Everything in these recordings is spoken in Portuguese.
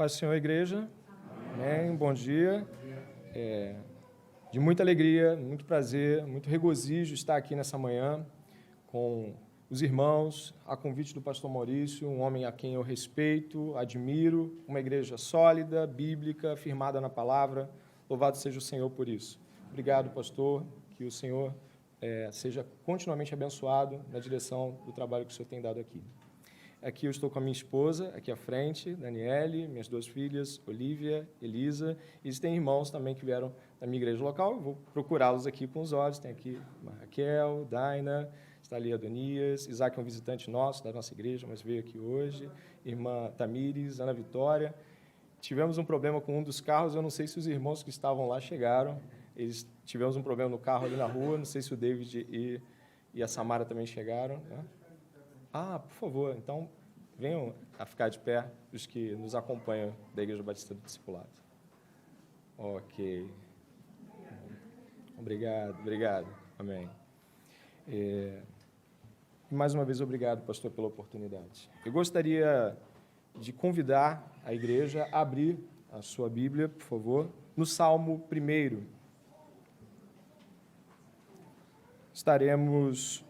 Paz do Senhor, igreja. Amém. Bom dia. De muita alegria, muito prazer, muito regozijo estar aqui nessa manhã com os irmãos, a convite do pastor Maurício, um homem a quem eu respeito, admiro, uma igreja sólida, bíblica, firmada na palavra. Louvado seja o Senhor por isso. Obrigado, pastor, que o Senhor seja continuamente abençoado na direção do trabalho que o Senhor tem dado aqui. Aqui eu estou com a minha esposa, aqui à frente, Daniele, minhas duas filhas, Olivia, Elisa, e existem irmãos também que vieram da minha igreja local, eu vou procurá-los aqui com os olhos, tem aqui a Raquel, Daina, está ali Adonias, Isaac é um visitante nosso, da nossa igreja, mas veio aqui hoje, irmã Tamires, Ana Vitória. Tivemos um problema com um dos carros, eu não sei se os irmãos que estavam lá chegaram, tivemos um problema no carro ali na rua, não sei se o David e a Samara também chegaram, né? Ah, por favor, então venham a ficar de pé os que nos acompanham da Igreja Batista do Discipulado. Ok. Obrigado. Amém. Mais uma vez, obrigado, pastor, pela oportunidade. Eu gostaria de convidar a igreja a abrir a sua Bíblia, por favor, no Salmo 1. Estaremos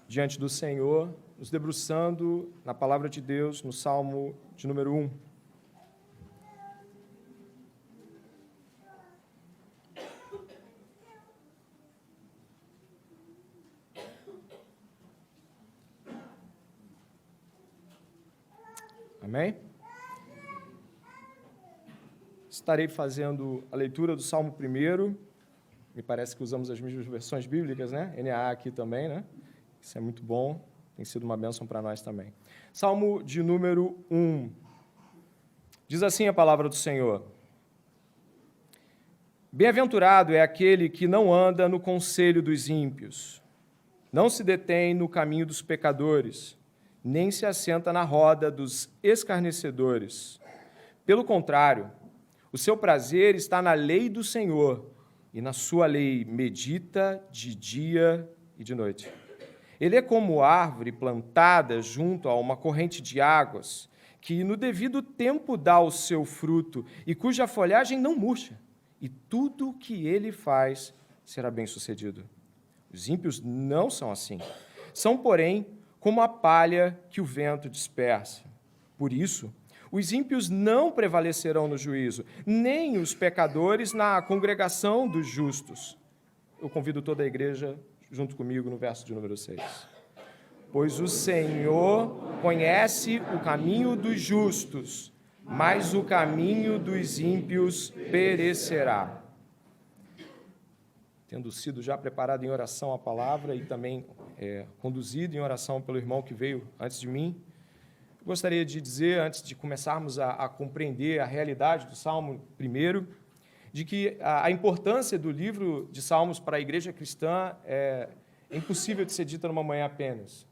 diante do Senhor, nos debruçando na palavra de Deus, no Salmo de número 1. Amém? Estarei fazendo a leitura do Salmo 1. Me parece que usamos as mesmas versões bíblicas, né? NAA aqui também, né? Isso é muito bom. Tem sido uma bênção para nós também. Salmo de número 1. Diz assim a palavra do Senhor. Bem-aventurado é aquele que não anda no conselho dos ímpios, não se detém no caminho dos pecadores, nem se assenta na roda dos escarnecedores. Pelo contrário, o seu prazer está na lei do Senhor, e na sua lei medita de dia e de noite. Ele é como árvore plantada junto a uma corrente de águas, que no devido tempo dá o seu fruto e cuja folhagem não murcha, e tudo o que ele faz será bem-sucedido. Os ímpios não são assim. São, porém, como a palha que o vento dispersa. Por isso, os ímpios não prevalecerão no juízo, nem os pecadores na congregação dos justos. Eu convido toda a igreja junto comigo no verso de número 6. Pois o Senhor conhece o caminho dos justos, mas o caminho dos ímpios perecerá. Tendo sido já preparado em oração a palavra e também conduzido em oração pelo irmão que veio antes de mim, gostaria de dizer, antes de começarmos a compreender a realidade do Salmo 1, de que a importância do livro de Salmos para a igreja cristã é impossível de ser dita numa manhã apenas.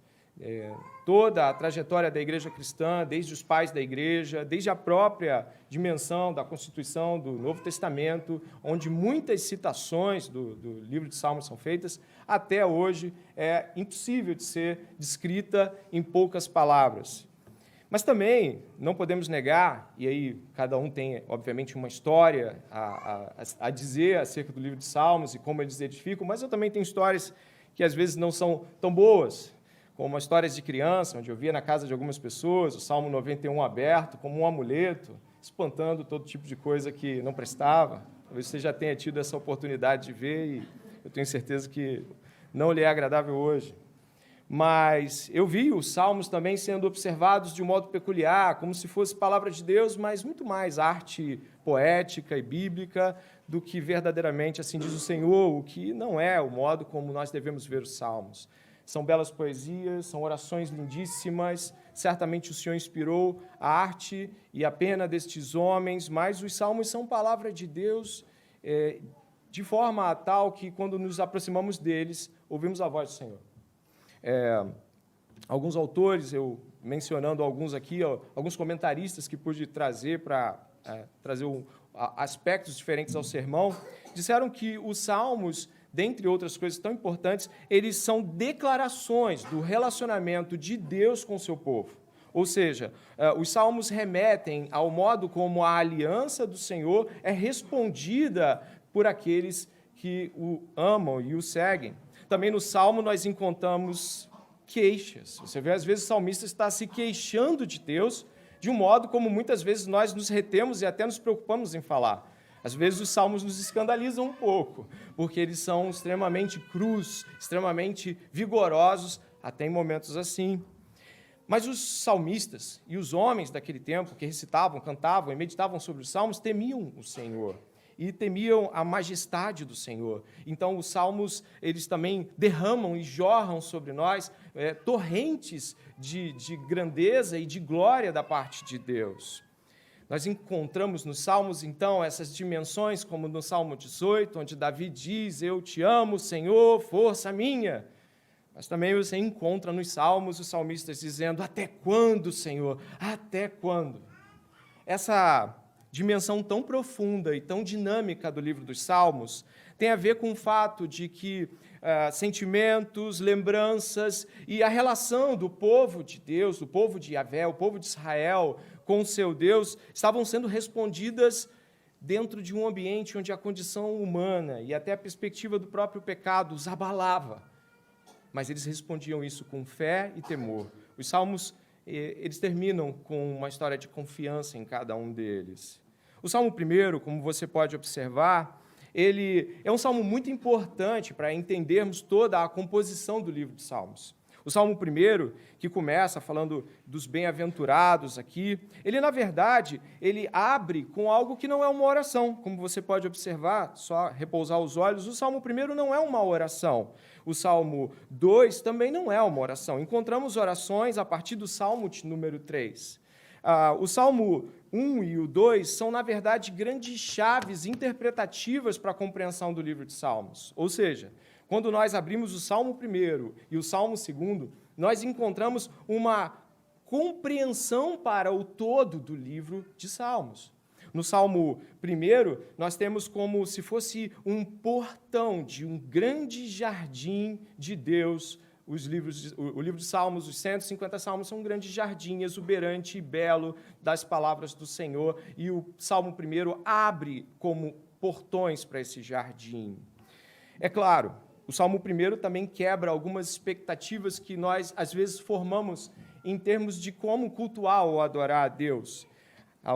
Toda a trajetória da igreja cristã, desde os pais da igreja, desde a própria dimensão da Constituição do Novo Testamento, onde muitas citações do livro de Salmos são feitas, até hoje é impossível de ser descrita em poucas palavras. Mas também não podemos negar, e aí cada um tem, obviamente, uma história a dizer acerca do livro de Salmos e como eles edificam, mas eu também tenho histórias que às vezes não são tão boas, como histórias de criança, onde eu via na casa de algumas pessoas o Salmo 91 aberto como um amuleto, espantando todo tipo de coisa que não prestava. Talvez você já tenha tido essa oportunidade de ver e eu tenho certeza que não lhe é agradável hoje. Mas eu vi os salmos também sendo observados de um modo peculiar, como se fosse palavra de Deus, mas muito mais arte poética e bíblica do que verdadeiramente assim diz o Senhor, o que não é o modo como nós devemos ver os salmos. São belas poesias, são orações lindíssimas, certamente o Senhor inspirou a arte e a pena destes homens, mas os salmos são palavra de Deus de forma tal que, quando nos aproximamos deles, ouvimos a voz do Senhor. Alguns autores, eu mencionando alguns aqui, alguns comentaristas que pude trazer para trazer aspectos diferentes ao sermão, disseram que os salmos, dentre outras coisas tão importantes, eles são declarações do relacionamento de Deus com o seu povo. Ou seja, os salmos remetem ao modo como a aliança do Senhor é respondida por aqueles que o amam e o seguem. Também no Salmo nós encontramos queixas. Você vê, às vezes, o salmista está se queixando de Deus de um modo como muitas vezes nós nos retemos e até nos preocupamos em falar. Às vezes os salmos nos escandalizam um pouco, porque eles são extremamente crus, extremamente vigorosos, até em momentos assim. Mas os salmistas e os homens daquele tempo que recitavam, cantavam e meditavam sobre os salmos temiam o Senhor e temiam a majestade do Senhor. Então, os salmos, eles também derramam e jorram sobre nós torrentes de grandeza e de glória da parte de Deus. Nós encontramos nos salmos, então, essas dimensões, como no Salmo 18, onde Davi diz, eu te amo, Senhor, força minha. Mas também você encontra nos salmos os salmistas dizendo, até quando, Senhor? Até quando? Essa dimensão tão profunda e tão dinâmica do livro dos Salmos tem a ver com o fato de que sentimentos, lembranças e a relação do povo de Deus, do povo de Yahvé, o povo de Israel com o seu Deus, estavam sendo respondidas dentro de um ambiente onde a condição humana e até a perspectiva do próprio pecado os abalava. Mas eles respondiam isso com fé e temor. Os salmos, eles terminam com uma história de confiança em cada um deles. O Salmo 1, como você pode observar, ele é um salmo muito importante para entendermos toda a composição do livro de Salmos. O Salmo 1, que começa falando dos bem-aventurados aqui, ele, na verdade, ele abre com algo que não é uma oração. Como você pode observar, só repousar os olhos, o Salmo 1 não é uma oração. O Salmo 2 também não é uma oração. Encontramos orações a partir do Salmo de número 3. O Salmo 1 e o 2 são, na verdade, grandes chaves interpretativas para a compreensão do livro de Salmos. Ou seja, quando nós abrimos o Salmo 1 e o Salmo 2, nós encontramos uma compreensão para o todo do livro de Salmos. No Salmo 1, nós temos como se fosse um portão de um grande jardim de Deus. O livro de Salmos, os 150 salmos, são um grande jardim exuberante e belo das palavras do Senhor, e o Salmo 1 abre como portões para esse jardim. É claro, o Salmo 1 também quebra algumas expectativas que nós, às vezes, formamos em termos de como cultuar ou adorar a Deus.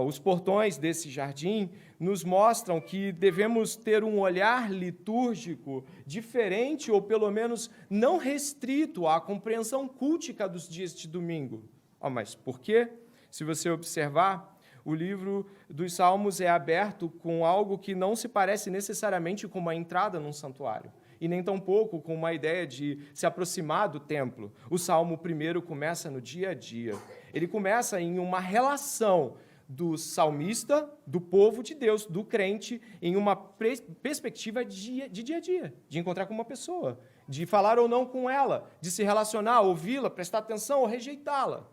Os portões desse jardim nos mostram que devemos ter um olhar litúrgico diferente, ou pelo menos não restrito à compreensão cultica dos dias de domingo. Mas por quê? Se você observar, o livro dos Salmos é aberto com algo que não se parece necessariamente com uma entrada num santuário, e nem tampouco com uma ideia de se aproximar do templo. O Salmo 1 começa no dia a dia. Ele começa em uma relação do salmista, do povo de Deus, do crente, em uma perspectiva de dia a dia, de encontrar com uma pessoa, de falar ou não com ela, de se relacionar, ouvi-la, prestar atenção ou rejeitá-la.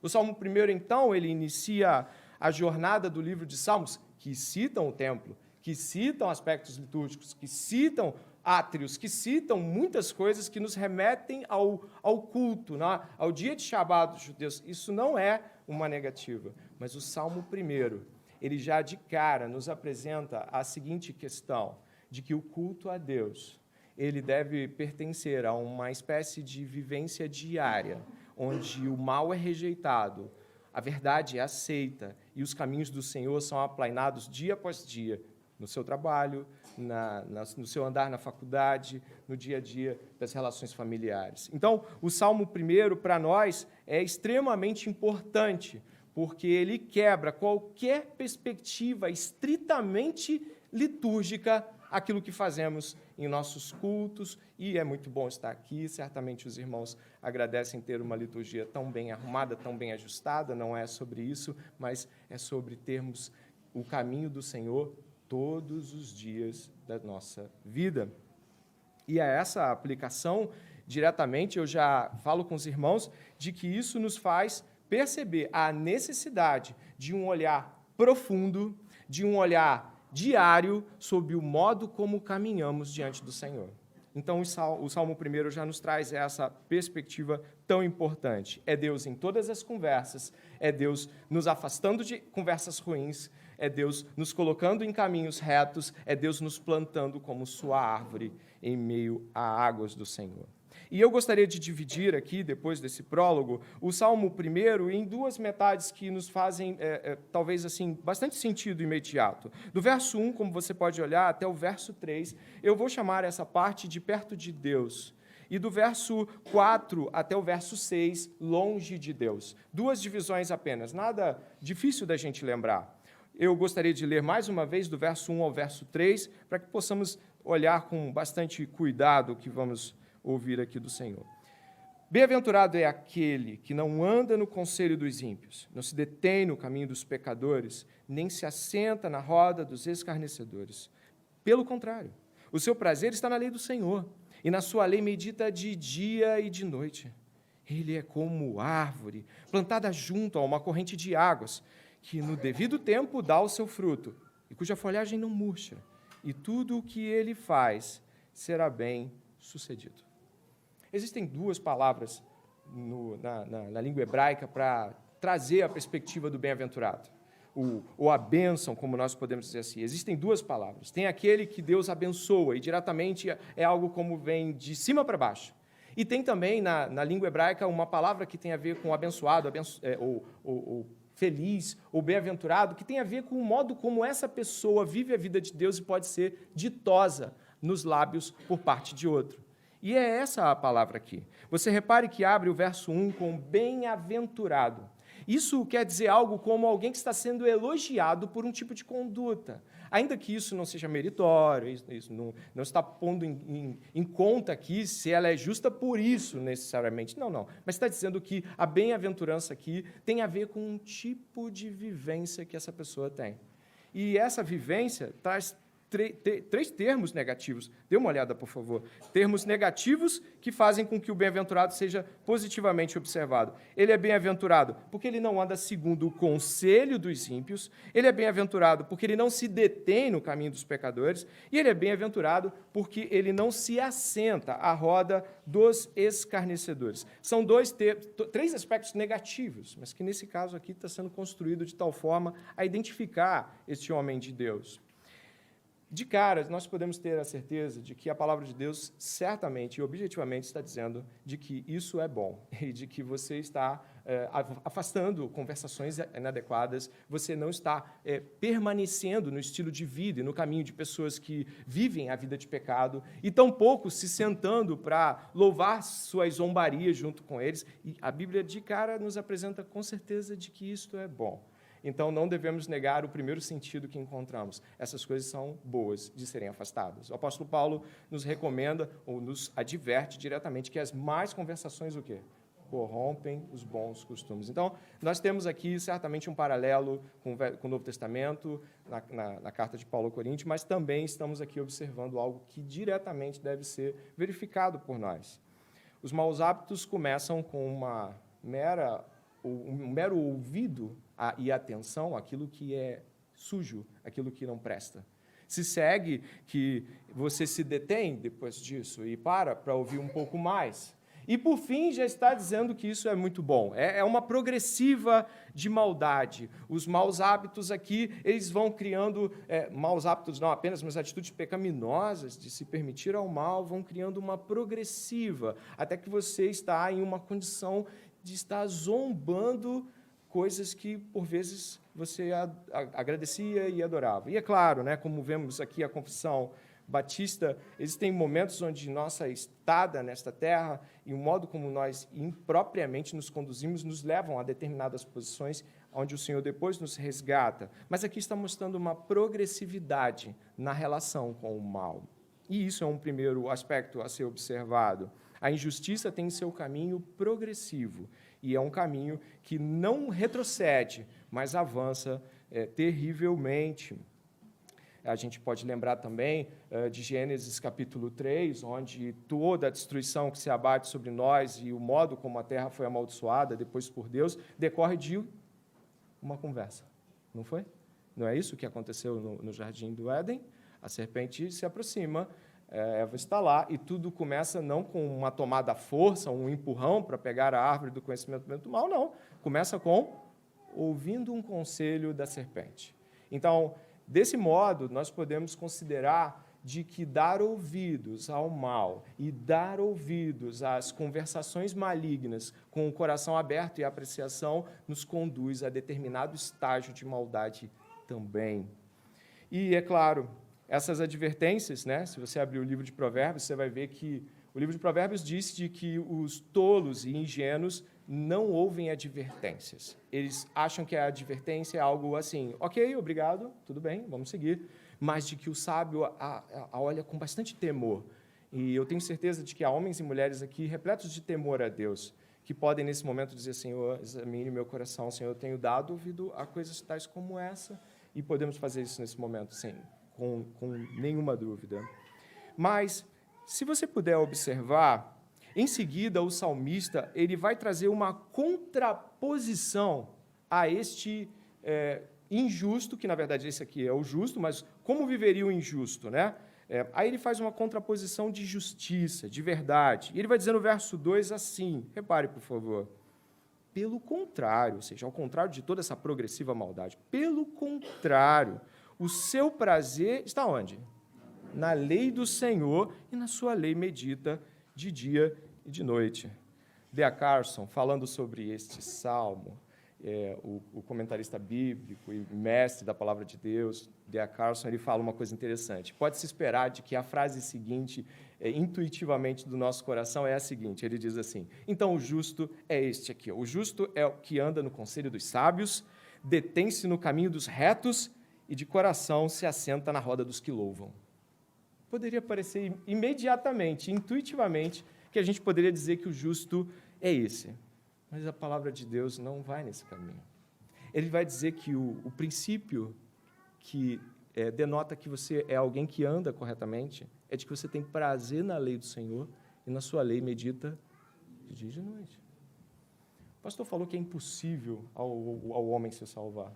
O Salmo 1, então, ele inicia a jornada do livro de Salmos, que citam o templo, que citam aspectos litúrgicos, que citam átrios, que citam muitas coisas que nos remetem ao culto, né? Ao dia de Shabat dos judeus. Isso não é uma negativa, mas o Salmo 1, ele já de cara nos apresenta a seguinte questão, de que o culto a Deus, ele deve pertencer a uma espécie de vivência diária, onde o mal é rejeitado, a verdade é aceita e os caminhos do Senhor são aplainados dia após dia, no seu trabalho, no seu andar na faculdade, no dia a dia das relações familiares. Então, o Salmo 1, para nós, é extremamente importante, porque ele quebra qualquer perspectiva estritamente litúrgica aquilo que fazemos em nossos cultos, e é muito bom estar aqui. Certamente os irmãos agradecem ter uma liturgia tão bem arrumada, tão bem ajustada. Não é sobre isso, mas é sobre termos o caminho do Senhor todos os dias da nossa vida. E a essa aplicação, diretamente, eu já falo com os irmãos, de que isso nos faz perceber a necessidade de um olhar profundo, de um olhar diário sobre o modo como caminhamos diante do Senhor. Então, o Salmo 1 já nos traz essa perspectiva tão importante. É Deus em todas as conversas, é Deus nos afastando de conversas ruins, é Deus nos colocando em caminhos retos, é Deus nos plantando como sua árvore em meio a águas do Senhor. E eu gostaria de dividir aqui, depois desse prólogo, o Salmo 1 em duas metades que nos fazem, talvez assim, bastante sentido imediato. Do verso 1, como você pode olhar, até o verso 3, eu vou chamar essa parte de perto de Deus. E do verso 4 até o verso 6, longe de Deus. Duas divisões apenas, nada difícil da gente lembrar. Eu gostaria de ler mais uma vez do verso 1 ao verso 3, para que possamos olhar com bastante cuidado o que vamos ouvir aqui do Senhor. Bem-aventurado é aquele que não anda no conselho dos ímpios, não se detém no caminho dos pecadores, nem se assenta na roda dos escarnecedores. Pelo contrário, o seu prazer está na lei do Senhor, e na sua lei medita de dia e de noite. Ele é como árvore, plantada junto a uma corrente de águas, que no devido tempo dá o seu fruto, e cuja folhagem não murcha, e tudo o que ele faz será bem sucedido. Existem duas palavras na língua hebraica para trazer a perspectiva do bem-aventurado, ou a bênção, como nós podemos dizer assim. Existem duas palavras. Tem aquele que Deus abençoa, e diretamente é algo como vem de cima para baixo. E tem também, na língua hebraica, uma palavra que tem a ver com abençoado, ou feliz, ou bem-aventurado, que tem a ver com o modo como essa pessoa vive a vida de Deus e pode ser ditosa nos lábios por parte de outro. E é essa a palavra aqui. Você repare que abre o verso 1 com bem-aventurado. Isso quer dizer algo como alguém que está sendo elogiado por um tipo de conduta. Ainda que isso não seja meritório, isso não está pondo em conta aqui se ela é justa por isso, necessariamente. Não. Mas está dizendo que a bem-aventurança aqui tem a ver com um tipo de vivência que essa pessoa tem. E essa vivência traz três termos negativos. Dê uma olhada, por favor. Termos negativos que fazem com que o bem-aventurado seja positivamente observado. Ele é bem-aventurado porque ele não anda segundo o conselho dos ímpios, ele é bem-aventurado porque ele não se detém no caminho dos pecadores, e ele é bem-aventurado porque ele não se assenta à roda dos escarnecedores. São três aspectos negativos, mas que nesse caso aqui está sendo construído de tal forma a identificar este homem de Deus. De cara, nós podemos ter a certeza de que a palavra de Deus certamente e objetivamente está dizendo de que isso é bom e de que você está afastando conversações inadequadas, você não está permanecendo no estilo de vida e no caminho de pessoas que vivem a vida de pecado e tampouco se sentando para louvar suas zombarias junto com eles. E a Bíblia, de cara, nos apresenta com certeza de que isto é bom. Então, não devemos negar o primeiro sentido que encontramos. Essas coisas são boas de serem afastadas. O apóstolo Paulo nos recomenda, ou nos adverte diretamente, que as más conversações, o quê? Corrompem os bons costumes. Então, nós temos aqui, certamente, um paralelo com o Novo Testamento, na carta de Paulo aos Coríntios, mas também estamos aqui observando algo que diretamente deve ser verificado por nós. Os maus hábitos começam com um mero ouvido e atenção àquilo que é sujo, aquilo que não presta. Se segue que você se detém depois disso e para ouvir um pouco mais. E, por fim, já está dizendo que isso é muito bom. É uma progressiva de maldade. Os maus hábitos aqui, eles vão criando, maus hábitos não apenas, mas atitudes pecaminosas de se permitir ao mal, vão criando uma progressiva, até que você está em uma condição de estar zombando coisas que, por vezes, você agradecia e adorava. E é claro, como vemos aqui a confissão batista, existem momentos onde nossa estada nesta terra e o modo como nós impropriamente nos conduzimos nos levam a determinadas posições onde o Senhor depois nos resgata. Mas aqui está mostrando uma progressividade na relação com o mal. E isso é um primeiro aspecto a ser observado. A injustiça tem seu caminho progressivo, e é um caminho que não retrocede, mas avança terrivelmente. A gente pode lembrar também de Gênesis capítulo 3, onde toda a destruição que se abate sobre nós e o modo como a terra foi amaldiçoada depois por Deus, decorre de uma conversa, não foi? Não é isso que aconteceu no jardim do Éden? A serpente se aproxima Eva está lá e tudo começa não com uma tomada à força, um empurrão para pegar a árvore do conhecimento do bem e do mal, não. Começa com ouvindo um conselho da serpente. Então, desse modo, nós podemos considerar de que dar ouvidos ao mal e dar ouvidos às conversações malignas com o coração aberto e apreciação nos conduz a determinado estágio de maldade também. E, é claro, essas advertências, né, se você abrir o livro de Provérbios, você vai ver que o livro de Provérbios diz de que os tolos e ingênuos não ouvem advertências. Eles acham que a advertência é algo assim, ok, obrigado, tudo bem, vamos seguir, mas de que o sábio a olha com bastante temor. E eu tenho certeza de que há homens e mulheres aqui repletos de temor a Deus, que podem, nesse momento, dizer, Senhor, examine meu coração, Senhor, eu tenho dado ouvido a coisas tais como essa, e podemos fazer isso nesse momento, sim, com nenhuma dúvida. Mas, se você puder observar, em seguida, o salmista ele vai trazer uma contraposição a este injusto, que, na verdade, esse aqui é o justo, mas como viveria o injusto, né? Aí ele faz uma contraposição de justiça, de verdade. E ele vai dizer no verso 2 assim, repare, por favor, pelo contrário, ou seja, ao contrário de toda essa progressiva maldade, pelo contrário, o seu prazer está onde? Na lei do Senhor, e na sua lei medita de dia e de noite. D.A. Carson, falando sobre este salmo, o comentarista bíblico e mestre da palavra de Deus, D.A. Carson, ele fala uma coisa interessante. Pode-se esperar de que a frase seguinte, intuitivamente do nosso coração, é a seguinte, ele diz assim, então o justo é este aqui, o justo é o que anda no conselho dos sábios, detém-se no caminho dos retos e de coração se assenta na roda dos que louvam. Poderia parecer imediatamente, intuitivamente, que a gente poderia dizer que o justo é esse. Mas a palavra de Deus não vai nesse caminho. Ele vai dizer que o princípio que denota que você é alguém que anda corretamente é de que você tem prazer na lei do Senhor e na sua lei medita de dia e de noite. O pastor falou que é impossível ao homem se salvar.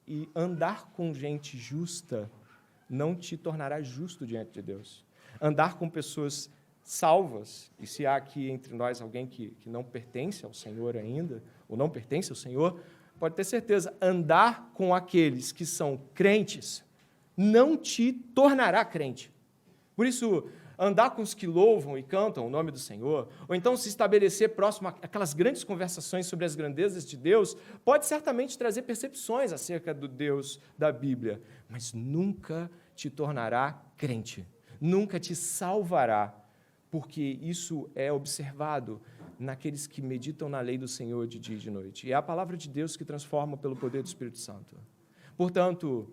E andar com gente justa não te tornará justo diante de Deus. Andar com pessoas salvas, e se há aqui entre nós alguém que não pertence ao Senhor ainda, ou não pertence ao Senhor, pode ter certeza, andar com aqueles que são crentes não te tornará crente. Por isso, andar com os que louvam e cantam o nome do Senhor, ou então se estabelecer próximo àquelas grandes conversações sobre as grandezas de Deus, pode certamente trazer percepções acerca do Deus da Bíblia, mas nunca te tornará crente, nunca te salvará, porque isso é observado naqueles que meditam na lei do Senhor de dia e de noite. E é a palavra de Deus que transforma pelo poder do Espírito Santo. Portanto,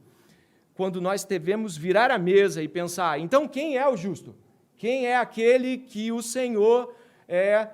quando nós devemos virar a mesa e pensar, então quem é o justo? Quem é aquele que o Senhor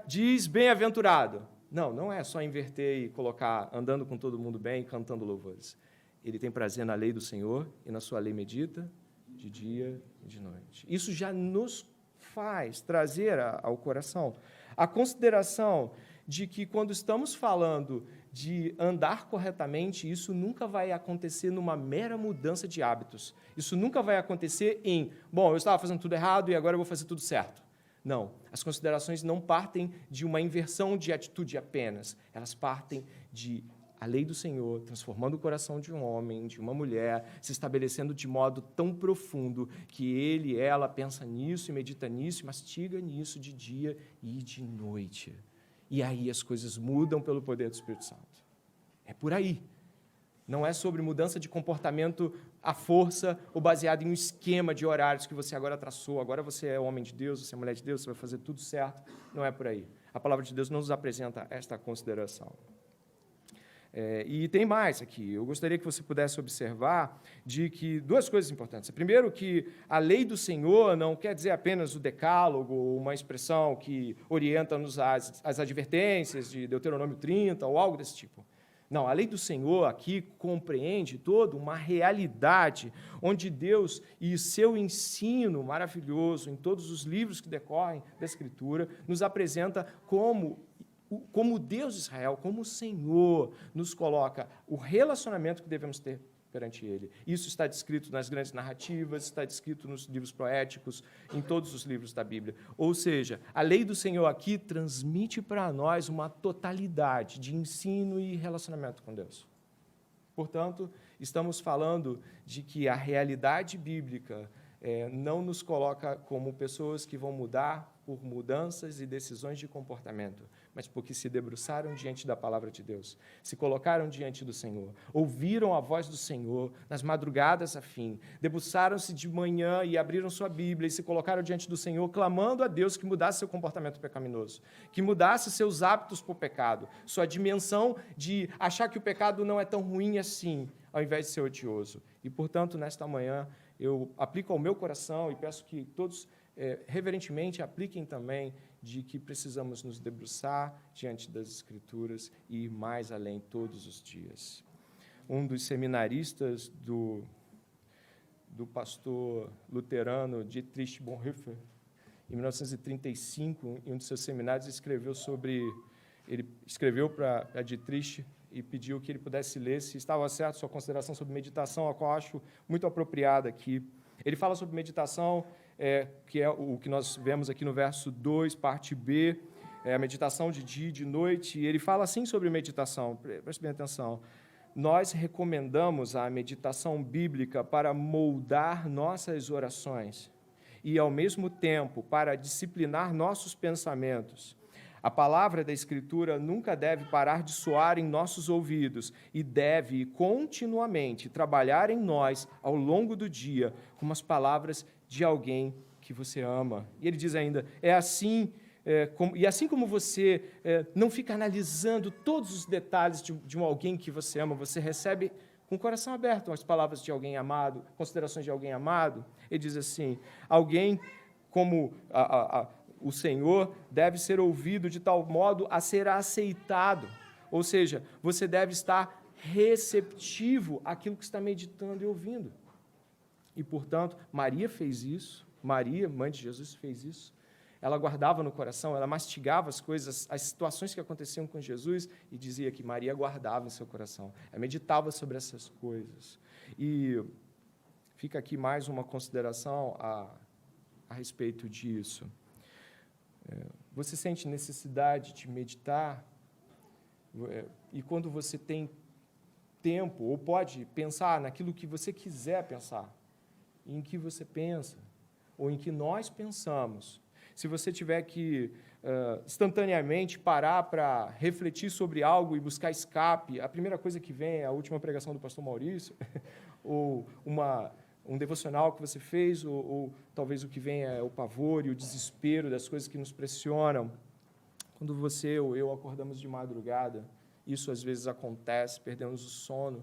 diz bem-aventurado? Não é só inverter e colocar andando com todo mundo bem e cantando louvores. Ele tem prazer na lei do Senhor e na sua lei medita de dia e de noite. Isso já nos faz trazer ao coração a consideração de que quando estamos falando de andar corretamente, isso nunca vai acontecer numa mera mudança de hábitos. Isso nunca vai acontecer em, bom, eu estava fazendo tudo errado e agora eu vou fazer tudo certo. Não, as considerações não partem de uma inversão de atitude apenas, elas partem de a lei do Senhor, transformando o coração de um homem, de uma mulher, se estabelecendo de modo tão profundo que ele e ela pensa nisso e medita nisso e mastiga nisso de dia e de noite. E aí as coisas mudam pelo poder do Espírito Santo. É por aí. Não é sobre mudança de comportamento à força ou baseado em um esquema de horários que você agora traçou, agora você é homem de Deus, você é mulher de Deus, você vai fazer tudo certo. Não é por aí. A palavra de Deus não nos apresenta esta consideração. E tem mais aqui. Eu gostaria que você pudesse observar de que duas coisas importantes. Primeiro, que a lei do Senhor não quer dizer apenas o decálogo, uma expressão que orienta-nos às advertências de Deuteronômio 30 ou algo desse tipo. Não, a lei do Senhor aqui compreende toda uma realidade onde Deus e seu ensino maravilhoso em todos os livros que decorrem da Escritura nos apresenta como Deus de Israel, como o Senhor nos coloca o relacionamento que devemos ter perante Ele. Isso está descrito nas grandes narrativas, está descrito nos livros poéticos, em todos os livros da Bíblia. Ou seja, a lei do Senhor aqui transmite para nós uma totalidade de ensino e relacionamento com Deus. Portanto, estamos falando de que a realidade bíblica não nos coloca como pessoas que vão mudar por mudanças e decisões de comportamento, mas porque se debruçaram diante da palavra de Deus, se colocaram diante do Senhor, ouviram a voz do Senhor nas madrugadas a fim, debruçaram-se de manhã e abriram sua Bíblia e se colocaram diante do Senhor, clamando a Deus que mudasse seu comportamento pecaminoso, que mudasse seus hábitos por pecado, sua dimensão de achar que o pecado não é tão ruim assim, ao invés de ser odioso. E, portanto, nesta manhã, eu aplico ao meu coração e peço que todos reverentemente apliquem também de que precisamos nos debruçar diante das Escrituras e ir mais além todos os dias. Um dos seminaristas do pastor luterano Dietrich Bonhoeffer, em 1935, em um de seus seminários, ele escreveu para Dietrich e pediu que ele pudesse ler se estava certo sua consideração sobre meditação, a qual acho muito apropriada aqui. Ele fala sobre meditação, que é o que nós vemos aqui no verso 2, parte B, a meditação de dia e de noite, e ele fala assim sobre meditação, preste bem atenção. Nós recomendamos a meditação bíblica para moldar nossas orações e, ao mesmo tempo, para disciplinar nossos pensamentos. A palavra da Escritura nunca deve parar de soar em nossos ouvidos e deve continuamente trabalhar em nós ao longo do dia como as palavras de alguém que você ama. E ele diz ainda, assim como você não fica analisando todos os detalhes de alguém que você ama, você recebe com o coração aberto as palavras de alguém amado, considerações de alguém amado. Ele diz assim, alguém como o Senhor deve ser ouvido de tal modo a ser aceitado. Ou seja, você deve estar receptivo àquilo que está meditando e ouvindo. E, portanto, Maria fez isso. Maria, mãe de Jesus, fez isso. Ela guardava no coração, ela mastigava as coisas, as situações que aconteciam com Jesus e dizia que Maria guardava em seu coração. Ela meditava sobre essas coisas. E fica aqui mais uma consideração a respeito disso. Você sente necessidade de meditar? E quando você tem tempo, ou pode pensar naquilo que você quiser pensar, em que você pensa, ou em que nós pensamos. Se você tiver que instantaneamente parar para refletir sobre algo e buscar escape, a primeira coisa que vem é a última pregação do pastor Maurício, ou um devocional que você fez, ou talvez o que vem é o pavor e o desespero das coisas que nos pressionam. Quando você ou eu acordamos de madrugada, isso às vezes acontece, perdemos o sono,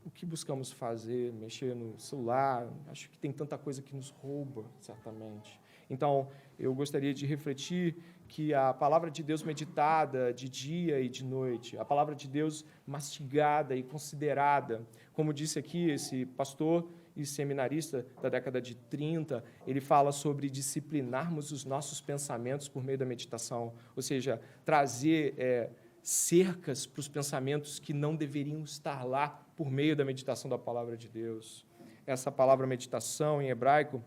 o que buscamos fazer? Mexer no celular? Acho que tem tanta coisa que nos rouba, certamente. Então, eu gostaria de refletir que a palavra de Deus meditada de dia e de noite, a palavra de Deus mastigada e considerada, como disse aqui esse pastor e seminarista da década de 30, ele fala sobre disciplinarmos os nossos pensamentos por meio da meditação, ou seja, trazer cercas para os pensamentos que não deveriam estar lá por meio da meditação da palavra de Deus. Essa palavra meditação, em hebraico,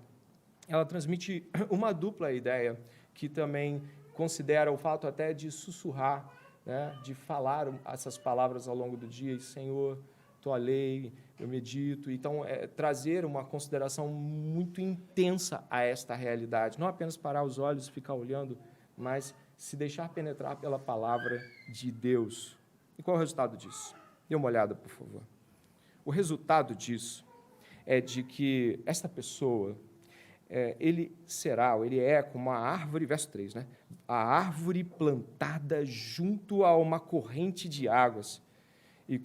ela transmite uma dupla ideia, que também considera o fato até de sussurrar, né, de falar essas palavras ao longo do dia, e, Senhor, tua lei, eu medito. Então, trazer uma consideração muito intensa a esta realidade, não apenas parar os olhos e ficar olhando, mas se deixar penetrar pela palavra de Deus. E qual é o resultado disso? Dê uma olhada, por favor. O resultado disso é de que esta pessoa, ele é como a árvore, verso 3, né? A árvore plantada junto a uma corrente de águas, e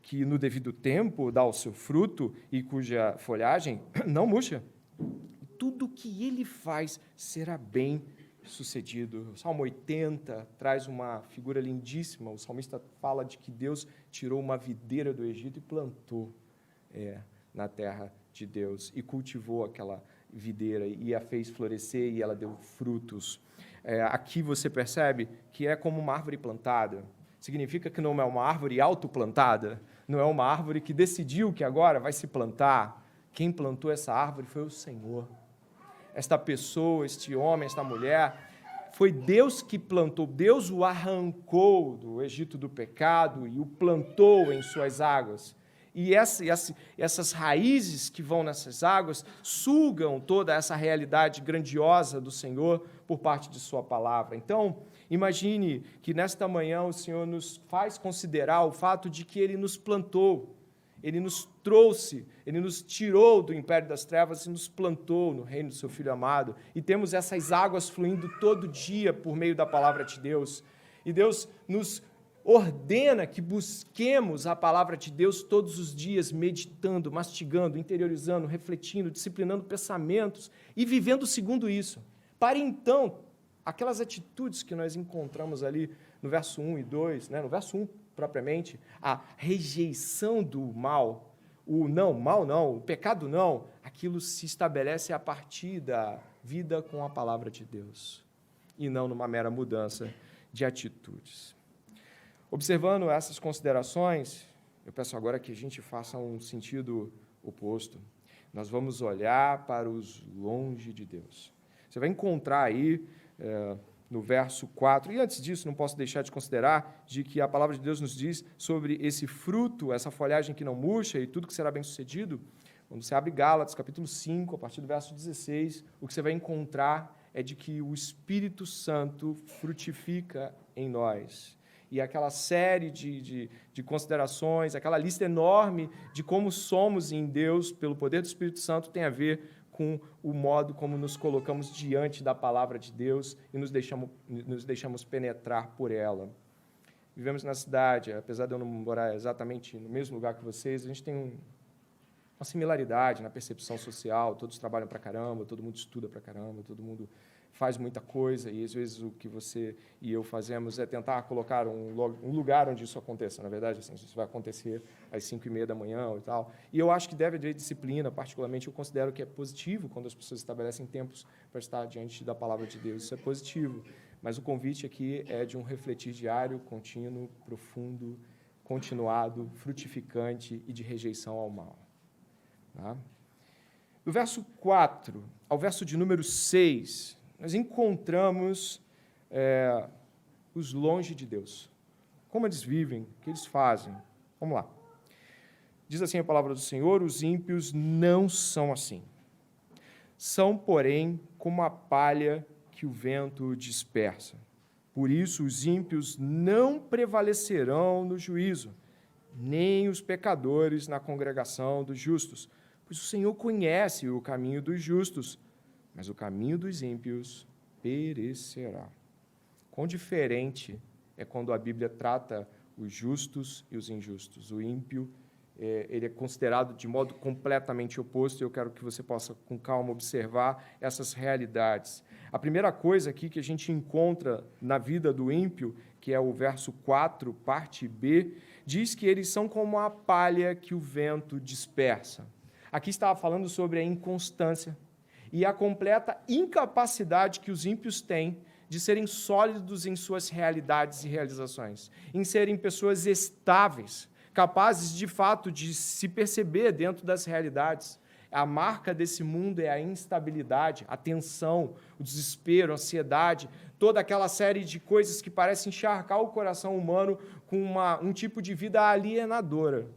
que no devido tempo dá o seu fruto e cuja folhagem não murcha. Tudo que ele faz será bem sucedido. O Salmo 80 traz uma figura lindíssima. O salmista fala de que Deus tirou uma videira do Egito e plantou na terra de Deus e cultivou aquela videira e a fez florescer e ela deu frutos. Aqui você percebe que é como uma árvore plantada. Significa que não é uma árvore autoplantada, não é uma árvore que decidiu que agora vai se plantar. Quem plantou essa árvore foi o Senhor. Esta pessoa, este homem, esta mulher, foi Deus que plantou. Deus o arrancou do Egito do pecado e o plantou em suas águas. E essas raízes que vão nessas águas sugam toda essa realidade grandiosa do Senhor por parte de sua palavra. Então, imagine que nesta manhã o Senhor nos faz considerar o fato de que Ele nos plantou, Ele nos trouxe, Ele nos tirou do império das trevas e nos plantou no reino do seu Filho amado. E temos essas águas fluindo todo dia por meio da palavra de Deus. E Deus nos ordena que busquemos a palavra de Deus todos os dias, meditando, mastigando, interiorizando, refletindo, disciplinando pensamentos e vivendo segundo isso. Para então, aquelas atitudes que nós encontramos ali no verso 1 e 2, no verso 1 propriamente, a rejeição do mal, o pecado não, aquilo se estabelece a partir da vida com a palavra de Deus e não numa mera mudança de atitudes. Observando essas considerações, eu peço agora que a gente faça um sentido oposto. Nós vamos olhar para os longe de Deus. Você vai encontrar aí, no verso 4, e antes disso, não posso deixar de considerar de que a palavra de Deus nos diz sobre esse fruto, essa folhagem que não murcha e tudo que será bem-sucedido. Quando você abre Gálatas, capítulo 5, a partir do verso 16, o que você vai encontrar é de que o Espírito Santo frutifica em nós. E aquela série de considerações, aquela lista enorme de como somos em Deus, pelo poder do Espírito Santo, tem a ver com o modo como nos colocamos diante da palavra de Deus e nos deixamos penetrar por ela. Vivemos na cidade, apesar de eu não morar exatamente no mesmo lugar que vocês, a gente tem uma similaridade na percepção social, todos trabalham pra caramba, todo mundo estuda pra caramba, todo mundo faz muita coisa, e às vezes o que você e eu fazemos é tentar colocar um lugar onde isso aconteça. Na verdade, assim, isso vai acontecer às 5h30 da manhã e tal. E eu acho que deve haver disciplina, particularmente eu considero que é positivo quando as pessoas estabelecem tempos para estar diante da palavra de Deus. Isso é positivo. Mas o convite aqui é de um refletir diário, contínuo, profundo, continuado, frutificante e de rejeição ao mal. Tá? Do verso 4 ao verso de número 6, nós encontramos os longe de Deus. Como eles vivem, o que eles fazem. Vamos lá. Diz assim a palavra do Senhor: os ímpios não são assim. São, porém, como a palha que o vento dispersa. Por isso, os ímpios não prevalecerão no juízo, nem os pecadores na congregação dos justos. Pois o Senhor conhece o caminho dos justos, mas o caminho dos ímpios perecerá. Quão diferente é quando a Bíblia trata os justos e os injustos. O ímpio, ele é considerado de modo completamente oposto, e eu quero que você possa, com calma, observar essas realidades. A primeira coisa aqui que a gente encontra na vida do ímpio, que é o verso 4, parte B, diz que eles são como a palha que o vento dispersa. Aqui estava falando sobre a inconstância e a completa incapacidade que os ímpios têm de serem sólidos em suas realidades e realizações, em serem pessoas estáveis, capazes, de fato, de se perceber dentro das realidades. A marca desse mundo é a instabilidade, a tensão, o desespero, a ansiedade, toda aquela série de coisas que parecem encharcar o coração humano com um tipo de vida alienadora.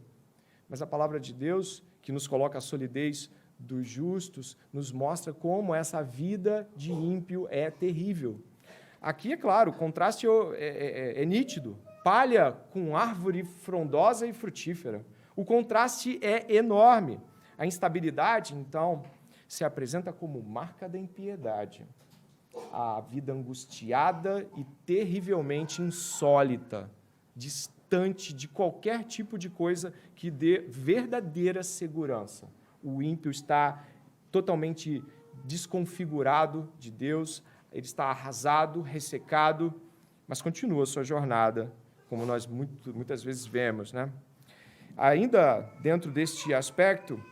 Mas a palavra de Deus, que nos coloca a solidez dos justos, nos mostra como essa vida de ímpio é terrível. Aqui, é claro, o contraste é nítido. Palha com árvore frondosa e frutífera. O contraste é enorme. A instabilidade, então, se apresenta como marca da impiedade. A vida angustiada e terrivelmente insólita, distante de qualquer tipo de coisa que dê verdadeira segurança. O ímpio está totalmente desconfigurado de Deus, ele está arrasado, ressecado, mas continua a sua jornada, como nós muitas vezes vemos, né? Ainda dentro deste aspecto,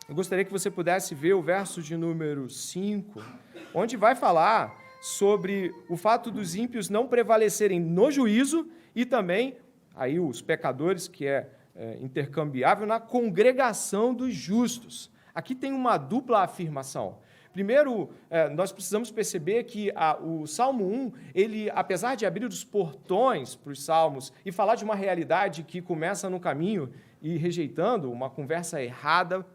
eu gostaria que você pudesse ver o verso de número 5, onde vai falar sobre o fato dos ímpios não prevalecerem no juízo e também, aí os pecadores, que é intercambiável na congregação dos justos. Aqui tem uma dupla afirmação. Primeiro, nós precisamos perceber que o Salmo 1, ele, apesar de abrir os portões para os salmos e falar de uma realidade que começa no caminho e rejeitando uma conversa errada,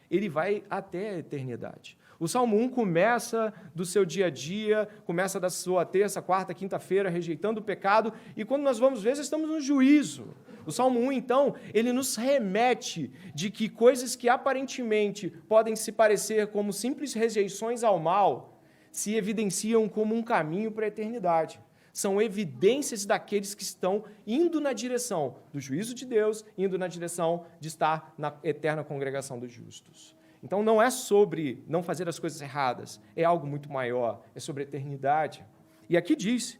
ele vai até a eternidade. O Salmo 1 começa do seu dia a dia, começa da sua terça, quarta, quinta-feira, rejeitando o pecado, e quando nós vamos ver, estamos no juízo. O Salmo 1, então, ele nos remete de que coisas que aparentemente podem se parecer como simples rejeições ao mal, se evidenciam como um caminho para a eternidade. São evidências daqueles que estão indo na direção do juízo de Deus, indo na direção de estar na eterna congregação dos justos. Então, não é sobre não fazer as coisas erradas, é algo muito maior, é sobre a eternidade. E aqui diz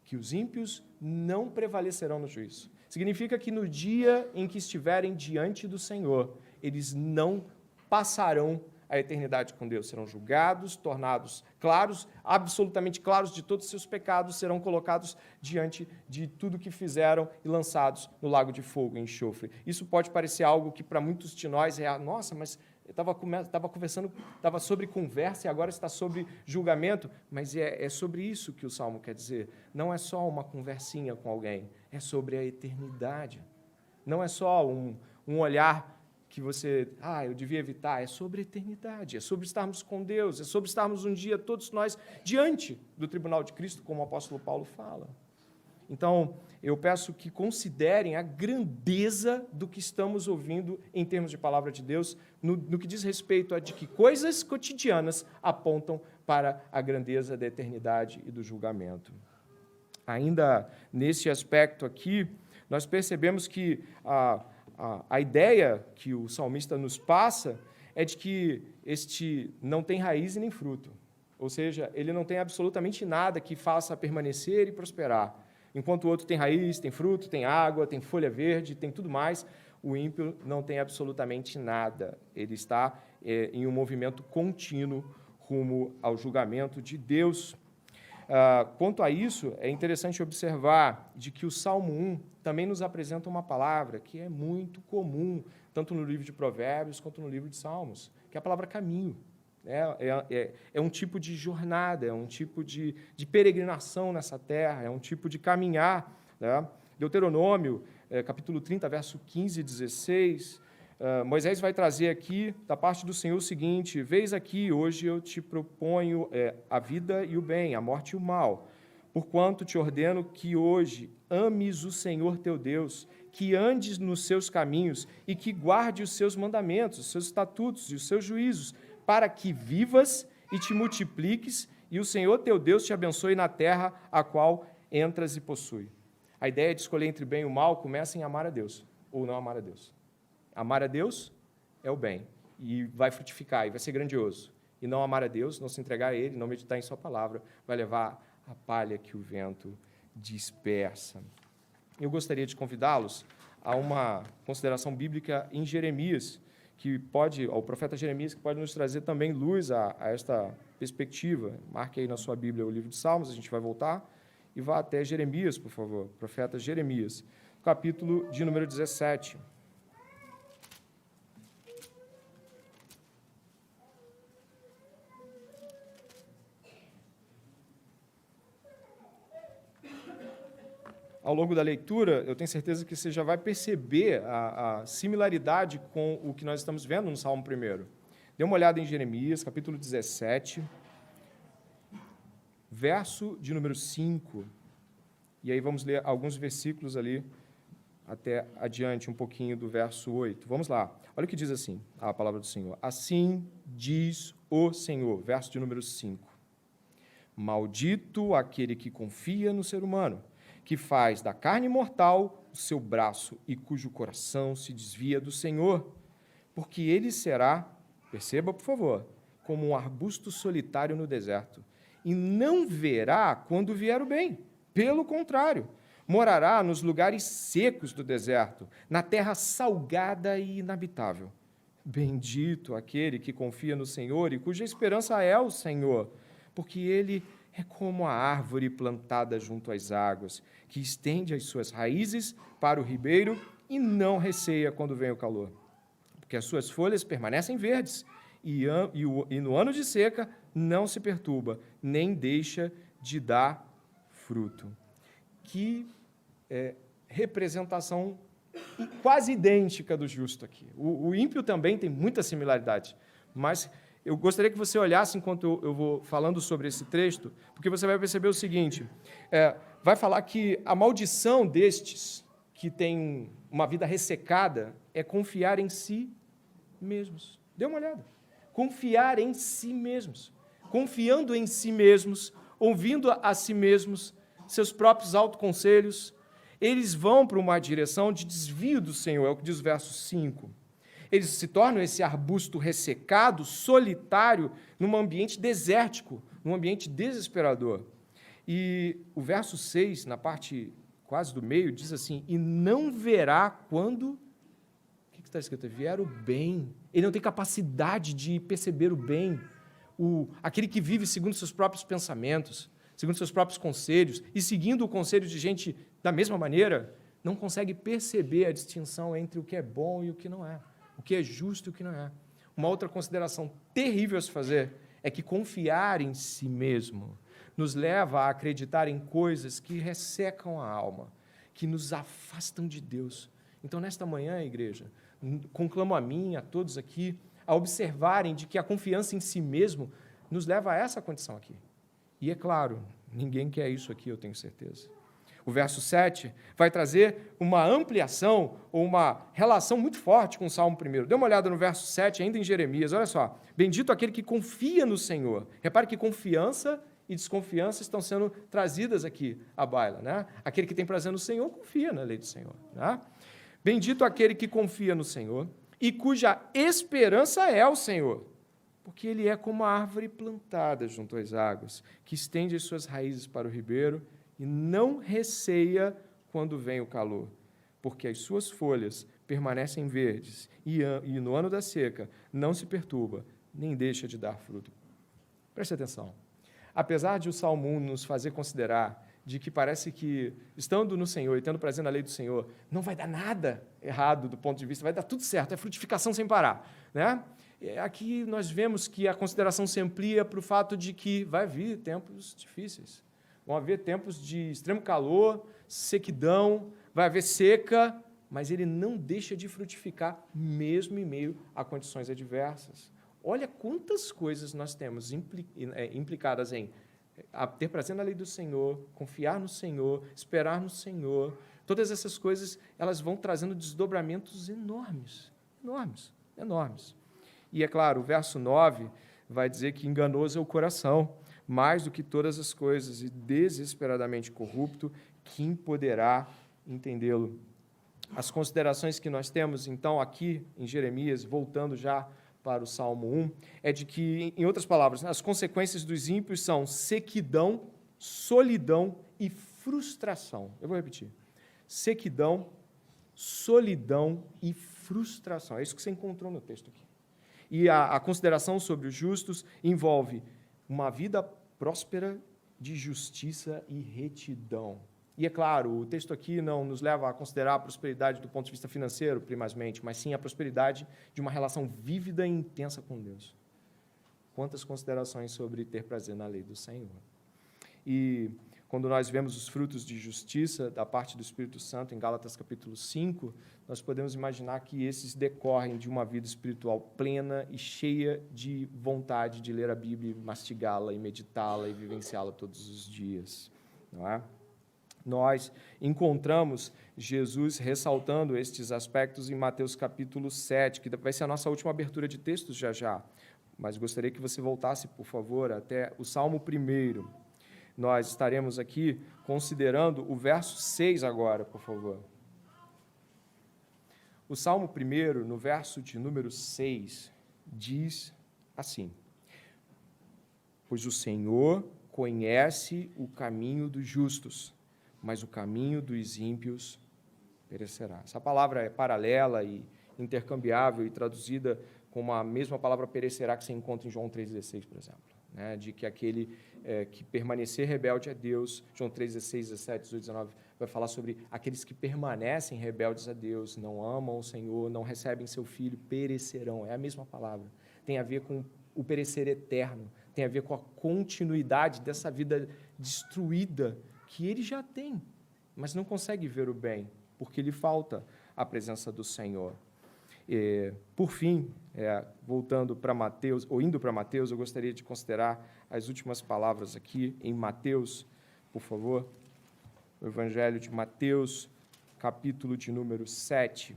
que os ímpios não prevalecerão no juízo. Significa que no dia em que estiverem diante do Senhor, eles não passarão a eternidade com Deus, serão julgados, tornados claros, absolutamente claros de todos os seus pecados, serão colocados diante de tudo que fizeram e lançados no lago de fogo e enxofre. Isso pode parecer algo que para muitos de nós é, nossa, mas eu estava conversando, estava sobre conversa e agora está sobre julgamento, mas é sobre isso que o Salmo quer dizer. Não é só uma conversinha com alguém, é sobre a eternidade. Não é só um olhar que você, eu devia evitar, é sobre a eternidade, é sobre estarmos com Deus, é sobre estarmos um dia, todos nós, diante do tribunal de Cristo, como o apóstolo Paulo fala. Então, eu peço que considerem a grandeza do que estamos ouvindo em termos de palavra de Deus, no que diz respeito a de que coisas cotidianas apontam para a grandeza da eternidade e do julgamento. Ainda nesse aspecto aqui, nós percebemos que a ideia que o salmista nos passa é de que este não tem raiz e nem fruto. Ou seja, ele não tem absolutamente nada que faça permanecer e prosperar. Enquanto o outro tem raiz, tem fruto, tem água, tem folha verde, tem tudo mais, o ímpio não tem absolutamente nada. Ele está em um movimento contínuo rumo ao julgamento de Deus. Quanto a isso, é interessante observar de que o Salmo 1 também nos apresenta uma palavra que é muito comum, tanto no livro de Provérbios quanto no livro de Salmos, que é a palavra caminho. É um tipo de jornada, é um tipo de peregrinação nessa terra, é um tipo de caminhar. Né? Deuteronômio, capítulo 30, verso 15 e 16, Moisés vai trazer aqui, da parte do Senhor, o seguinte: Vês aqui, hoje eu te proponho a vida e o bem, a morte e o mal, porquanto te ordeno que hoje ames o Senhor teu Deus, que andes nos seus caminhos e que guarde os seus mandamentos, os seus estatutos e os seus juízos, para que vivas e te multipliques, e o Senhor teu Deus te abençoe na terra a qual entras e possui. A ideia de escolher entre o bem e o mal começa em amar a Deus, ou não amar a Deus. Amar a Deus é o bem, e vai frutificar, e vai ser grandioso. E não amar a Deus, não se entregar a Ele, não meditar em sua palavra, vai levar a palha que o vento dispersa. Eu gostaria de convidá-los a uma consideração bíblica em Jeremias, ao profeta Jeremias, que pode nos trazer também luz a esta perspectiva. Marque aí na sua Bíblia o livro de Salmos, a gente vai voltar, e vá até Jeremias, por favor, profeta Jeremias, capítulo de número 17. Ao longo da leitura, eu tenho certeza que você já vai perceber a similaridade com o que nós estamos vendo no Salmo 1. Dê uma olhada em Jeremias, capítulo 17, verso de número 5. E aí vamos ler alguns versículos ali, até adiante, um pouquinho do verso 8. Vamos lá. Olha o que diz assim, a palavra do Senhor. Assim diz o Senhor, verso de número 5. Maldito aquele que confia no ser humano, que faz da carne mortal o seu braço e cujo coração se desvia do Senhor, porque ele será, perceba, por favor, como um arbusto solitário no deserto, e não verá quando vier o bem. Pelo contrário, morará nos lugares secos do deserto, na terra salgada e inabitável. Bendito aquele que confia no Senhor e cuja esperança é o Senhor, porque ele é como a árvore plantada junto às águas, que estende as suas raízes para o ribeiro e não receia quando vem o calor, porque as suas folhas permanecem verdes, e no ano de seca não se perturba, nem deixa de dar fruto. Que representação quase idêntica do justo aqui. O ímpio também tem muita similaridade, mas eu gostaria que você olhasse enquanto eu vou falando sobre esse texto, porque você vai perceber o seguinte, vai falar que a maldição destes que têm uma vida ressecada é confiar em si mesmos. Dê uma olhada. Confiar em si mesmos. Confiando em si mesmos, ouvindo a si mesmos, seus próprios autoconselhos, eles vão para uma direção de desvio do Senhor, é o que diz o verso 5. Eles se tornam esse arbusto ressecado, solitário, num ambiente desértico, num ambiente desesperador. E o verso 6, na parte quase do meio, diz assim, e não verá quando... O que está escrito? Vier o bem. Ele não tem capacidade de perceber o bem. Aquele que vive segundo seus próprios pensamentos, segundo seus próprios conselhos, e seguindo o conselho de gente da mesma maneira, não consegue perceber a distinção entre o que é bom e o que não é, o que é justo e o que não é. Uma outra consideração terrível a se fazer é que confiar em si mesmo nos leva a acreditar em coisas que ressecam a alma, que nos afastam de Deus. Então, nesta manhã, igreja, conclamo a mim, a todos aqui, a observarem de que a confiança em si mesmo nos leva a essa condição aqui. E é claro, ninguém quer isso aqui, eu tenho certeza. O verso 7 vai trazer uma ampliação ou uma relação muito forte com o Salmo 1. Dê uma olhada no verso 7, ainda em Jeremias, olha só. Bendito aquele que confia no Senhor. Repare que confiança e desconfiança estão sendo trazidas aqui à baila, né? Aquele que tem prazer no Senhor, confia na lei do Senhor, né? Bendito aquele que confia no Senhor e cuja esperança é o Senhor, porque ele é como a árvore plantada junto às águas, que estende as suas raízes para o ribeiro e não receia quando vem o calor, porque as suas folhas permanecem verdes e no ano da seca não se perturba, nem deixa de dar fruto. Preste atenção. Apesar de o Salmo 1 nos fazer considerar de que parece que, estando no Senhor e tendo prazer na lei do Senhor, não vai dar nada errado do ponto de vista, vai dar tudo certo, é frutificação sem parar, né? Aqui nós vemos que a consideração se amplia para o fato de que vai vir tempos difíceis. Vão haver tempos de extremo calor, sequidão, vai haver seca, mas ele não deixa de frutificar mesmo em meio a condições adversas. Olha quantas coisas nós temos implicadas em ter prazer na lei do Senhor, confiar no Senhor, esperar no Senhor. Todas essas coisas, elas vão trazendo desdobramentos enormes, enormes, enormes. E, é claro, o verso 9 vai dizer que enganoso é o coração, mais do que todas as coisas, e desesperadamente corrupto, quem poderá entendê-lo? As considerações que nós temos, então, aqui em Jeremias, voltando já para o Salmo 1, é de que, em outras palavras, as consequências dos ímpios são sequidão, solidão e frustração. Eu vou repetir. Sequidão, solidão e frustração. É isso que você encontrou no texto aqui. E a consideração sobre os justos envolve uma vida próspera de justiça e retidão. E, é claro, o texto aqui não nos leva a considerar a prosperidade do ponto de vista financeiro, primazmente, mas sim a prosperidade de uma relação vívida e intensa com Deus. Quantas considerações sobre ter prazer na lei do Senhor. E quando nós vemos os frutos de justiça da parte do Espírito Santo, em Gálatas capítulo 5, nós podemos imaginar que esses decorrem de uma vida espiritual plena e cheia de vontade de ler a Bíblia, mastigá-la e meditá-la e vivenciá-la todos os dias, não é? Nós encontramos Jesus ressaltando estes aspectos em Mateus capítulo 7, que vai ser a nossa última abertura de textos já. Mas gostaria que você voltasse, por favor, até o Salmo 1. Nós estaremos aqui considerando o verso 6 agora, por favor. O Salmo 1, no verso de número 6, diz assim: Pois o Senhor conhece o caminho dos justos, mas o caminho dos ímpios perecerá. Essa palavra é paralela e intercambiável e traduzida como a mesma palavra perecerá que você encontra em João 3,16, por exemplo, né? De que aquele que permanecer rebelde a Deus, João 3,16, 17, 18, 19, vai falar sobre aqueles que permanecem rebeldes a Deus, não amam o Senhor, não recebem seu Filho, perecerão. É a mesma palavra. Tem a ver com o perecer eterno, tem a ver com a continuidade dessa vida destruída que ele já tem, mas não consegue ver o bem, porque lhe falta a presença do Senhor. Por fim, voltando para Mateus, ou indo para Mateus, eu gostaria de considerar as últimas palavras aqui em Mateus, por favor, o Evangelho de Mateus, capítulo de número 7.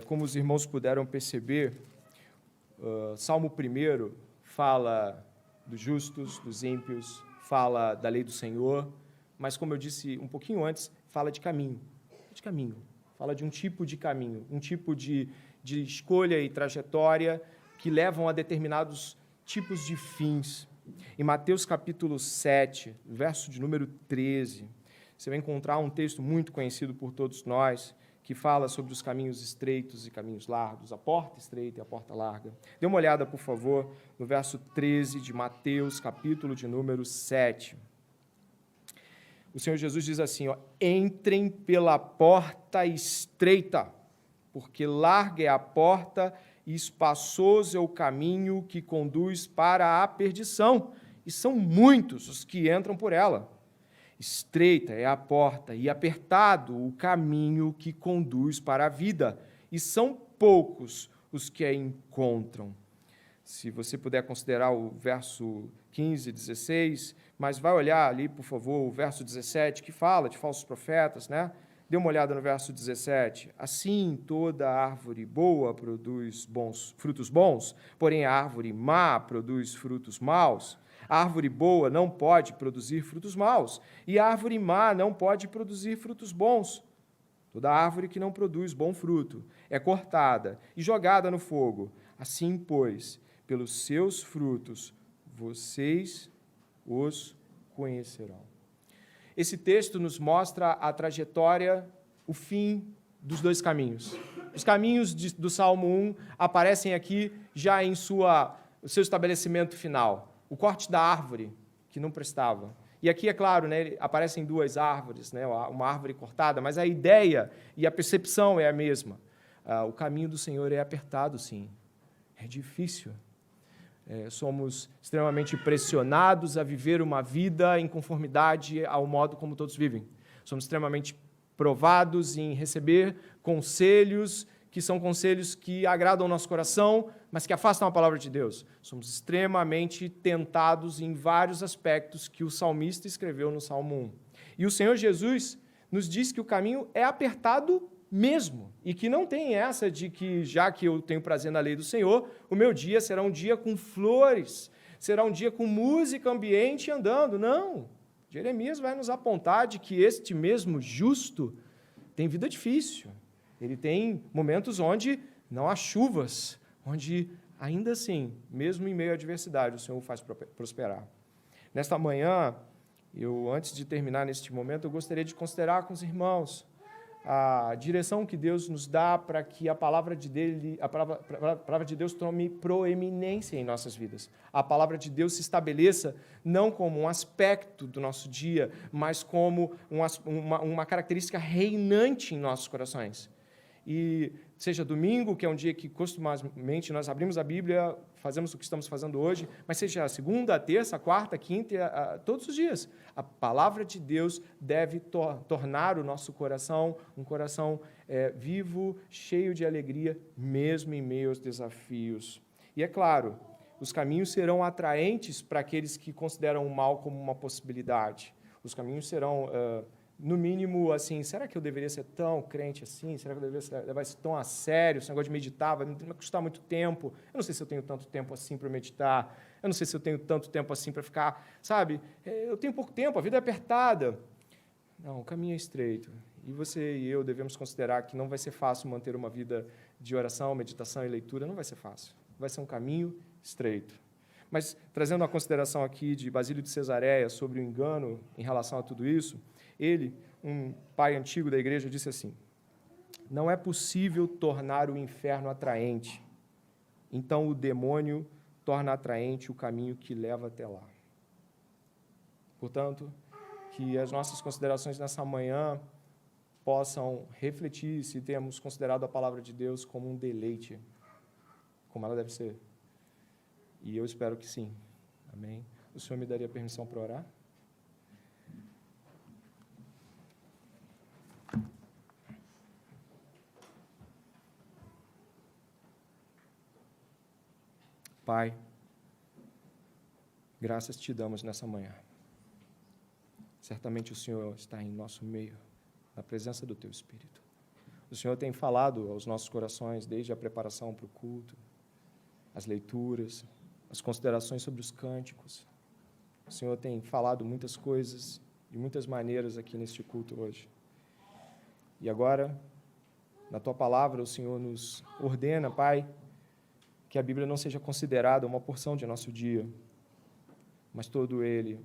Como os irmãos puderam perceber, Salmo 1 fala dos justos, dos ímpios, fala da lei do Senhor, mas, como eu disse um pouquinho antes, fala de caminho, fala de um tipo de caminho, um tipo de escolha e trajetória que levam a determinados tipos de fins. Em Mateus capítulo 7, verso de número 13, você vai encontrar um texto muito conhecido por todos nós, que fala sobre os caminhos estreitos e caminhos largos, a porta estreita e a porta larga. Dê uma olhada, por favor, no verso 13 de Mateus, capítulo de número 7. O Senhor Jesus diz assim, entrem pela porta estreita, porque larga é a porta e espaçoso é o caminho que conduz para a perdição, e são muitos os que entram por ela. Estreita é a porta e apertado o caminho que conduz para a vida, e são poucos os que a encontram. Se você puder considerar o verso 15, 16, mas vai olhar ali, por favor, o verso 17, que fala de falsos profetas, né? Dê uma olhada no verso 17. Assim, toda árvore boa produz frutos bons, porém a árvore má produz frutos maus. A árvore boa não pode produzir frutos maus, e a árvore má não pode produzir frutos bons. Toda árvore que não produz bom fruto é cortada e jogada no fogo. Assim, pois, pelos seus frutos vocês os conhecerão. Esse texto nos mostra a trajetória, o fim dos dois caminhos. Os caminhos do Salmo 1 aparecem aqui já em o seu estabelecimento final. O corte da árvore, que não prestava. E aqui, é claro, né, aparecem duas árvores, né, uma árvore cortada, mas a ideia e a percepção é a mesma. O caminho do Senhor é apertado, sim. É difícil. Somos extremamente pressionados a viver uma vida em conformidade ao modo como todos vivem. Somos extremamente provados em receber conselhos que são conselhos que agradam ao nosso coração, mas que afastam a palavra de Deus. Somos extremamente tentados em vários aspectos que o salmista escreveu no Salmo 1. E o Senhor Jesus nos diz que o caminho é apertado mesmo, e que não tem essa de que, já que eu tenho prazer na lei do Senhor, o meu dia será um dia com flores, será um dia com música, ambiente andando. Não. Jeremias vai nos apontar de que este mesmo justo tem vida difícil. Ele tem momentos onde não há chuvas, onde, ainda assim, mesmo em meio à adversidade, o Senhor o faz prosperar. Nesta manhã, antes de terminar neste momento, eu gostaria de considerar com os irmãos a direção que Deus nos dá para que a palavra de Deus tome proeminência em nossas vidas. A palavra de Deus se estabeleça não como um aspecto do nosso dia, mas como uma característica reinante em nossos corações. E seja domingo, que é um dia que costumamente nós abrimos a Bíblia, fazemos o que estamos fazendo hoje, mas seja a segunda, a terça, a quarta, a quinta, todos os dias. A palavra de Deus deve tornar o nosso coração um coração vivo, cheio de alegria, mesmo em meio aos desafios. E é claro, os caminhos serão atraentes para aqueles que consideram o mal como uma possibilidade. Os caminhos serão no mínimo, assim, será que eu deveria ser tão crente assim? Será que eu deveria levar isso tão a sério? Esse negócio de meditar vai me custar muito tempo. Eu não sei se eu tenho tanto tempo assim para meditar. Eu não sei se eu tenho tanto tempo assim para ficar, sabe? Eu tenho pouco tempo, a vida é apertada. Não, o caminho é estreito. E você e eu devemos considerar que não vai ser fácil manter uma vida de oração, meditação e leitura. Não vai ser fácil. Vai ser um caminho estreito. Mas, trazendo uma consideração aqui de Basílio de Cesareia sobre o engano em relação a tudo isso, ele, um pai antigo da igreja, disse assim: não é possível tornar o inferno atraente, então o demônio torna atraente o caminho que leva até lá. Portanto, que as nossas considerações nessa manhã possam refletir se temos considerado a palavra de Deus como um deleite, como ela deve ser. E eu espero que sim. Amém? O Senhor me daria permissão para orar? Pai, graças te damos nessa manhã. Certamente o Senhor está em nosso meio, na presença do Teu Espírito. O Senhor tem falado aos nossos corações desde a preparação para o culto, as leituras, as considerações sobre os cânticos. O Senhor tem falado muitas coisas, de muitas maneiras aqui neste culto hoje. E agora, na Tua palavra, o Senhor nos ordena, Pai, que a Bíblia não seja considerada uma porção de nosso dia, mas todo ele.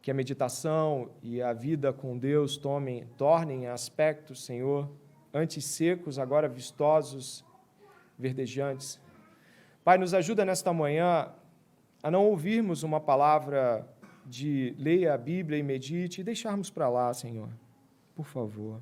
Que a meditação e a vida com Deus tornem aspectos, Senhor, antes secos, agora vistosos, verdejantes. Pai, nos ajuda nesta manhã a não ouvirmos uma palavra de leia a Bíblia e medite e deixarmos para lá, Senhor. Por favor.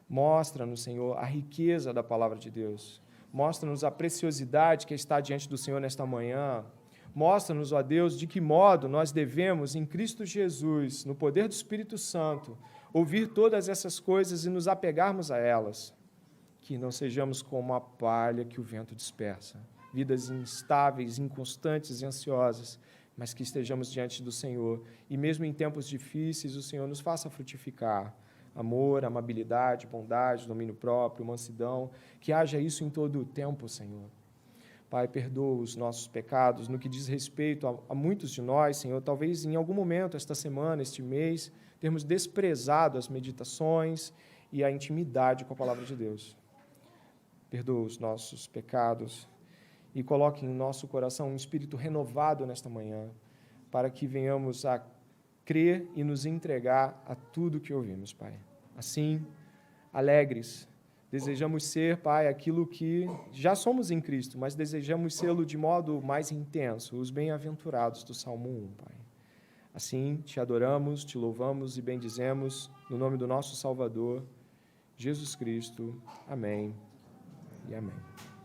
Mostra-nos, Senhor, a riqueza da palavra de Deus. Mostra-nos a preciosidade que está diante do Senhor nesta manhã. Mostra-nos, ó Deus, de que modo nós devemos, em Cristo Jesus, no poder do Espírito Santo, ouvir todas essas coisas e nos apegarmos a elas. Que não sejamos como a palha que o vento dispersa, vidas instáveis, inconstantes e ansiosas, mas que estejamos diante do Senhor. E mesmo em tempos difíceis, o Senhor nos faça frutificar amor, amabilidade, bondade, domínio próprio, mansidão, que haja isso em todo o tempo, Senhor. Pai, perdoa os nossos pecados no que diz respeito a muitos de nós, Senhor, talvez em algum momento, esta semana, este mês, termos desprezado as meditações e a intimidade com a palavra de Deus. Perdoa os nossos pecados e coloque em nosso coração um espírito renovado nesta manhã, para que venhamos a crer e nos entregar a tudo que ouvimos, Pai. Assim, alegres, desejamos ser, Pai, aquilo que já somos em Cristo, mas desejamos sê-lo de modo mais intenso, os bem-aventurados do Salmo 1, Pai. Assim, te adoramos, te louvamos e bendizemos, no nome do nosso Salvador, Jesus Cristo. Amém e amém.